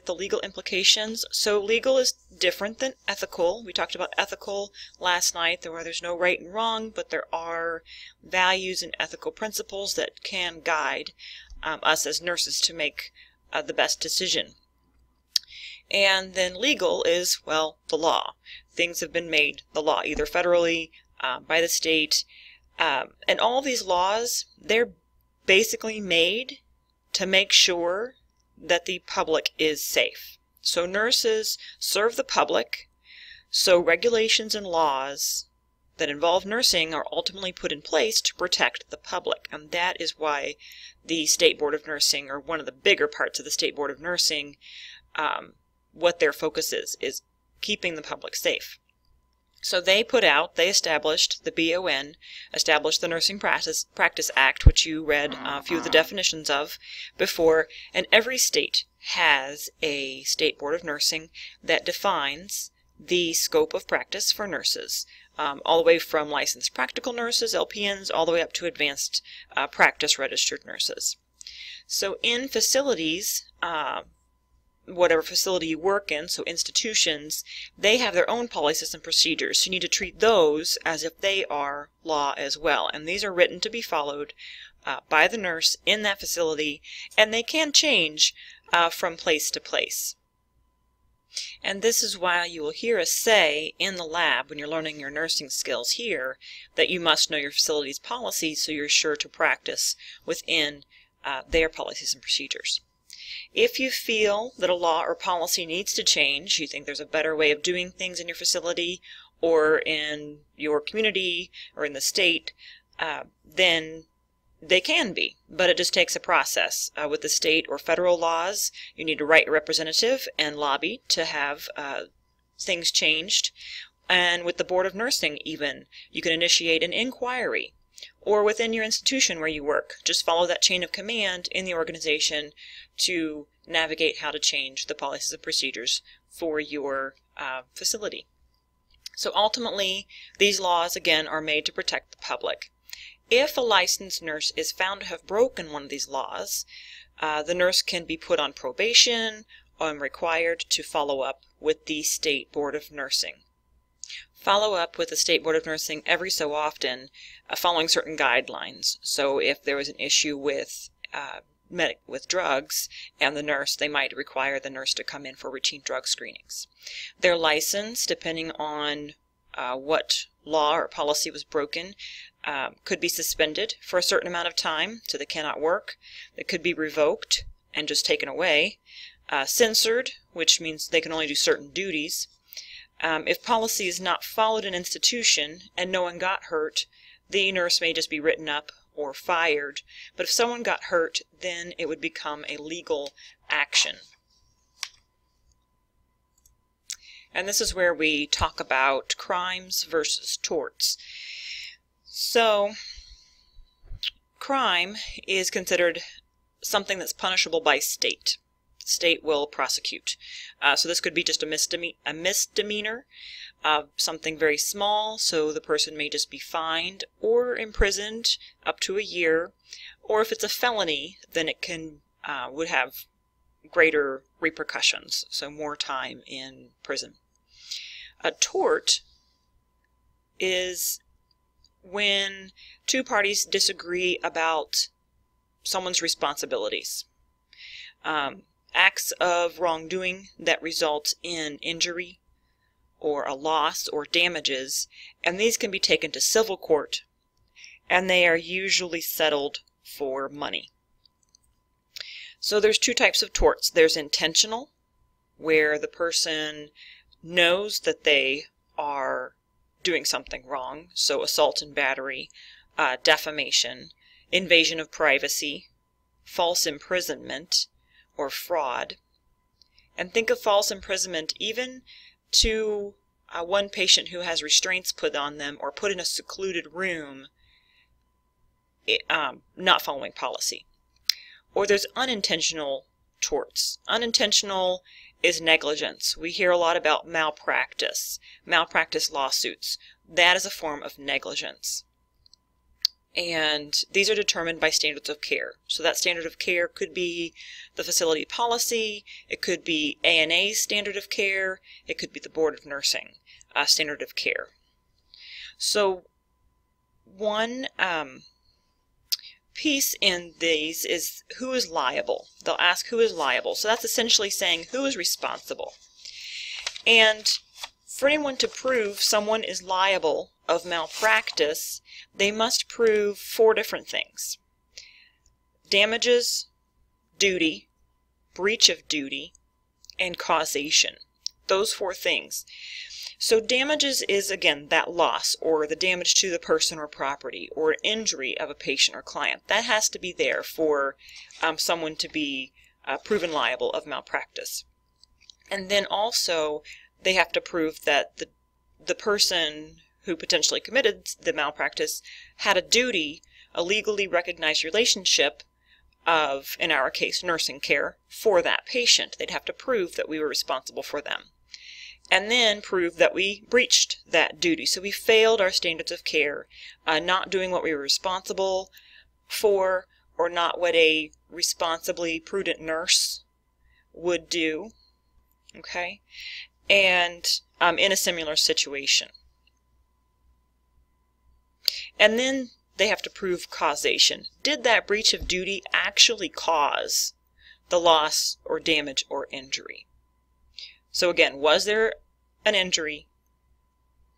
the legal implications. So legal is different than ethical. We talked about ethical last night, where there's no right and wrong, but there are values and ethical principles that can guide us as nurses to make the best decision. And then legal is, well, the law. Things have been made the law, either federally, by the state, and all these laws, they're basically made to make sure that the public is safe. So nurses serve the public, so regulations and laws that involve nursing are ultimately put in place to protect the public. And that is why the State Board of Nursing, or one of the bigger parts of the State Board of Nursing, what their focus is keeping the public safe. So they established, the BON, established the Nursing Practice Act, which you read a few of the definitions of before, and every state has a State Board of Nursing that defines the scope of practice for nurses, all the way from licensed practical nurses, LPNs, all the way up to advanced practice registered nurses. So in facilities, whatever facility you work in, so institutions, they have their own policies and procedures. So you need to treat those as if they are law as well. And these are written to be followed by the nurse in that facility, and they can change from place to place. And this is why you will hear us say in the lab when you're learning your nursing skills here that you must know your facility's policies so you're sure to practice within their policies and procedures. If you feel that a law or policy needs to change, you think there's a better way of doing things in your facility or in your community or in the state, then they can be, but it just takes a process. With the state or federal laws, you need to write a representative and lobby to have things changed. And with the Board of Nursing even, you can initiate an inquiry. Or within your institution where you work, just follow that chain of command in the organization to navigate how to change the policies and procedures for your facility. So ultimately, these laws, again, are made to protect the public. If a licensed nurse is found to have broken one of these laws, the nurse can be put on probation and required to follow up with the State Board of Nursing. Follow up with the State Board of Nursing every so often, following certain guidelines. So if there was an issue with drugs and the nurse, they might require the nurse to come in for routine drug screenings. Their license, depending on what law or policy was broken, could be suspended for a certain amount of time, so they cannot work. It could be revoked and just taken away. Censored, which means they can only do certain duties. If policy is not followed in an institution and no one got hurt, the nurse may just be written up or fired. But if someone got hurt, then it would become a legal action. And this is where we talk about crimes versus torts. So, crime is considered something that's punishable by state. State will prosecute. So this could be just a misdemeanor, something very small, so the person may just be fined or imprisoned up to a year. Or if it's a felony, then it can would have greater repercussions, so more time in prison. A tort is when two parties disagree about someone's responsibilities. Acts of wrongdoing that result in injury or a loss or damages, and these can be taken to civil court, and they are usually settled for money. So there's two types of torts. There's intentional, where the person knows that they are doing something wrong, so assault and battery, defamation, invasion of privacy, false imprisonment, or fraud. And think of false imprisonment even to one patient who has restraints put on them or put in a secluded room, not following policy. Or there's unintentional torts. Unintentional is negligence. We hear a lot about malpractice lawsuits. That is a form of negligence. And these are determined by standards of care. So that standard of care could be the facility policy, it could be ANA's standard of care, it could be the Board of Nursing standard of care. So one piece in these is who is liable. They'll ask who is liable. So that's essentially saying who is responsible. And for anyone to prove someone is liable of malpractice, they must prove 4 different things: damages, duty, breach of duty, and causation. Those 4 things. So damages is, again, that loss or the damage to the person or property or injury of a patient or client. That has to be there for someone to be proven liable of malpractice. And then also they have to prove that the person who potentially committed the malpractice had a duty, a legally recognized relationship of, in our case, nursing care for that patient. They'd have to prove that we were responsible for them. And then prove that we breached that duty. So we failed our standards of care, not doing what we were responsible for, or not what a responsibly prudent nurse would do, okay, and in a similar situation. And then they have to prove causation. Did that breach of duty actually cause the loss or damage or injury? So again, was there an injury?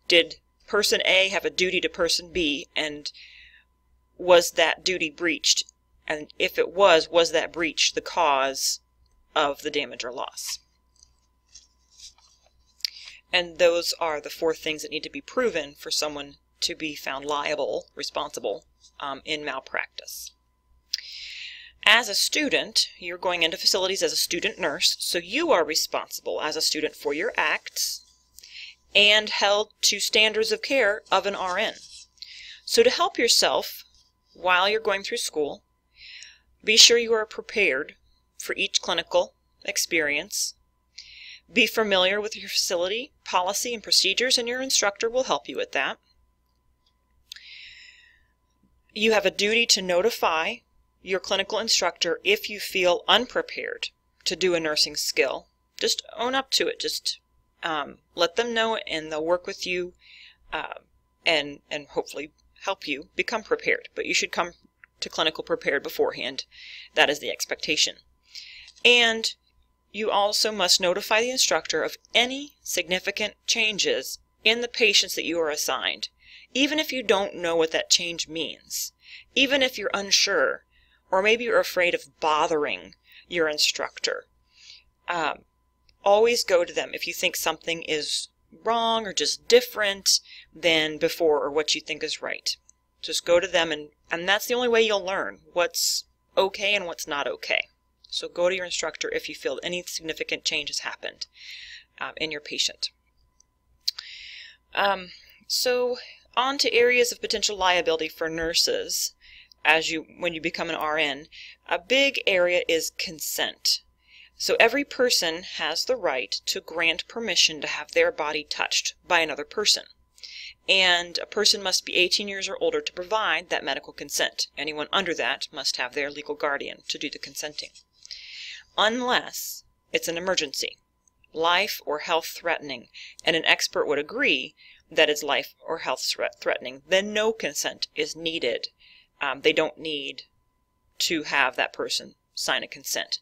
Did person A have a duty to person B, and was that duty breached? And if it was that breach the cause of the damage or loss? And those are the 4 things that need to be proven for someone to be found liable, responsible, in malpractice. As a student, you're going into facilities as a student nurse, so you are responsible as a student for your acts and held to standards of care of an RN. So to help yourself while you're going through school, be sure you are prepared for each clinical experience. Be familiar with your facility, policy, and procedures, and your instructor will help you with that. You have a duty to notify your clinical instructor if you feel unprepared to do a nursing skill. Just own up to it. Just let them know, and they'll work with you and hopefully help you become prepared. But you should come to clinical prepared beforehand. That is the expectation. And you also must notify the instructor of any significant changes in the patients that you are assigned, even if you don't know what that change means, even if you're unsure, or maybe you're afraid of bothering your instructor. Always go to them if you think something is wrong or just different than before or what you think is right. Just go to them, and that's the only way you'll learn what's okay and what's not okay. So go to your instructor if you feel any significant change has happened in your patient. So on to areas of potential liability for nurses when you become an RN. A big area is consent. So every person has the right to grant permission to have their body touched by another person. And a person must be 18 years or older to provide that medical consent. Anyone under that must have their legal guardian to do the consenting. Unless it's an emergency, life or health threatening, and an expert would agree that it's life or health threatening, then no consent is needed. They don't need to have that person sign a consent.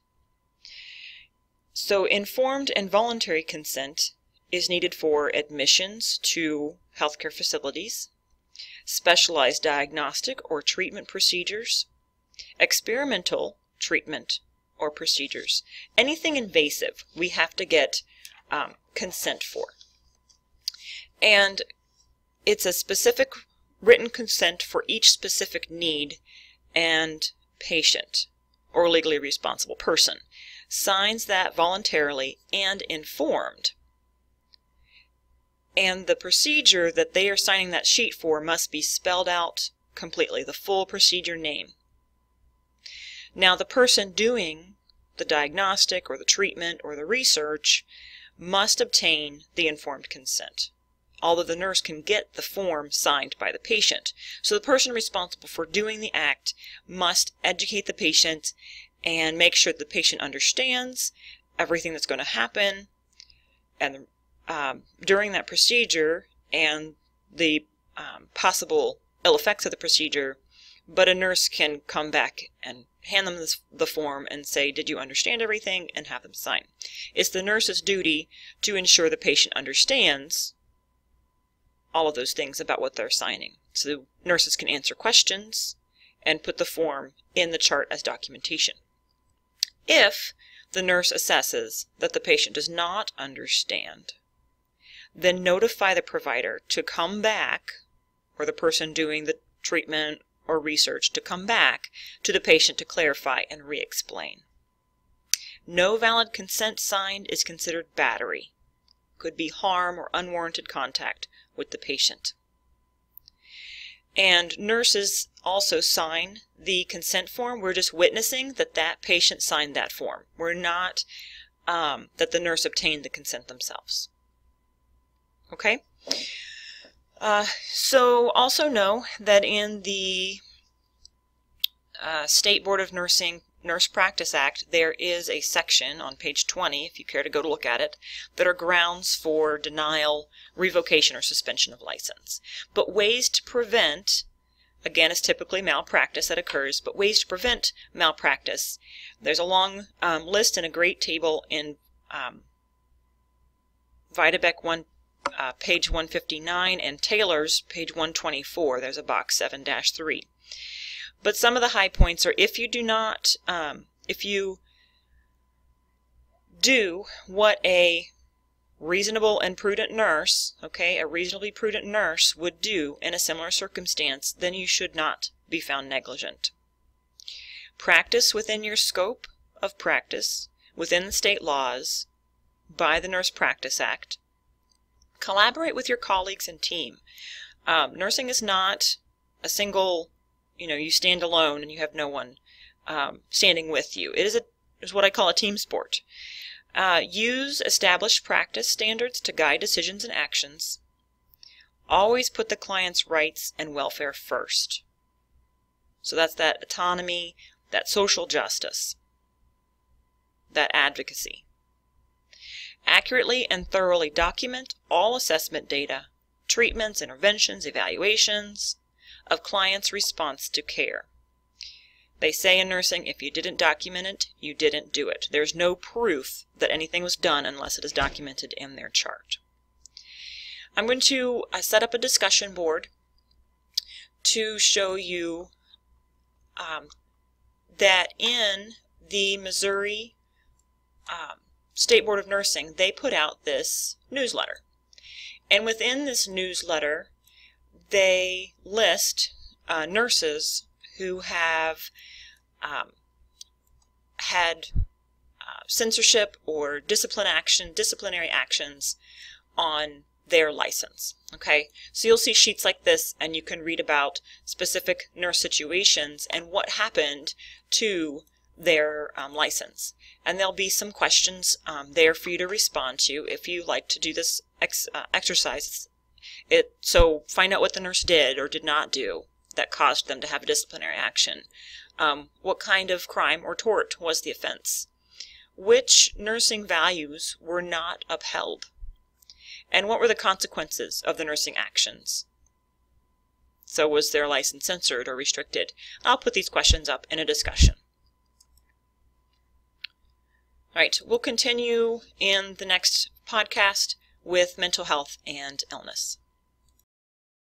So informed and voluntary consent is needed for admissions to healthcare facilities, specialized diagnostic or treatment procedures, experimental treatment or procedures. Anything invasive we have to get consent for. And it's a specific written consent for each specific need and patient or legally responsible person. Signs that voluntarily and informed. And the procedure that they are signing that sheet for must be spelled out completely, the full procedure name. Now the person doing the diagnostic or the treatment or the research must obtain the informed consent although the nurse can get the form signed by the patient. So the person responsible for doing the act must educate the patient and make sure that the patient understands everything that's going to happen and during that procedure and the possible ill effects of the procedure. But a nurse can come back and hand them the form and say, did you understand everything, and have them sign. It's the nurse's duty to ensure the patient understands all of those things about what they're signing. So nurses can answer questions and put the form in the chart as documentation. If the nurse assesses that the patient does not understand, then notify the provider to come back, or the person doing the treatment or research to come back to the patient to clarify and re-explain. No valid consent signed is considered battery. Could be harm or unwarranted contact with the patient. And nurses also sign the consent form. We're just witnessing that that patient signed that form. We're not that the nurse obtained the consent themselves. Okay? So also know that in the State Board of Nursing Nurse Practice Act, there is a section on page 20, if you care to go to look at it, that are grounds for denial, revocation, or suspension of license. But ways to prevent, again, it's typically malpractice that occurs, but ways to prevent malpractice. There's a long list and a great table in Vitabec 1, page 159, and Taylor's page 124. There's a box 7-3. But some of the high points are if you do what a reasonable and prudent nurse, okay, a reasonably prudent nurse would do in a similar circumstance, then you should not be found negligent. Practice within your scope of practice, within the state laws, by the Nurse Practice Act. Collaborate with your colleagues and team. Nursing is not a single, you stand alone and you have no one standing with you. It is what I call a team sport. Use established practice standards to guide decisions and actions. Always put the client's rights and welfare first. So that's that autonomy, that social justice, that advocacy. Accurately and thoroughly document all assessment data, treatments, interventions, evaluations of clients' response to care. They say in nursing, if you didn't document it, you didn't do it. There's no proof that anything was done unless it is documented in their chart. I'm going to set up a discussion board to show you that in the Missouri State Board of Nursing, they put out this newsletter. And within this newsletter, they list nurses who have had censorship or disciplinary actions on their license. Okay, so you'll see sheets like this, and you can read about specific nurse situations and what happened to their license. And there'll be some questions there for you to respond to if you like to do this exercise. So find out what the nurse did or did not do that caused them to have a disciplinary action. What kind of crime or tort was the offense? Which nursing values were not upheld? And what were the consequences of the nursing actions? So was their license censored or restricted? I'll put these questions up in a discussion. All right, we'll continue in the next podcast with mental health and illness.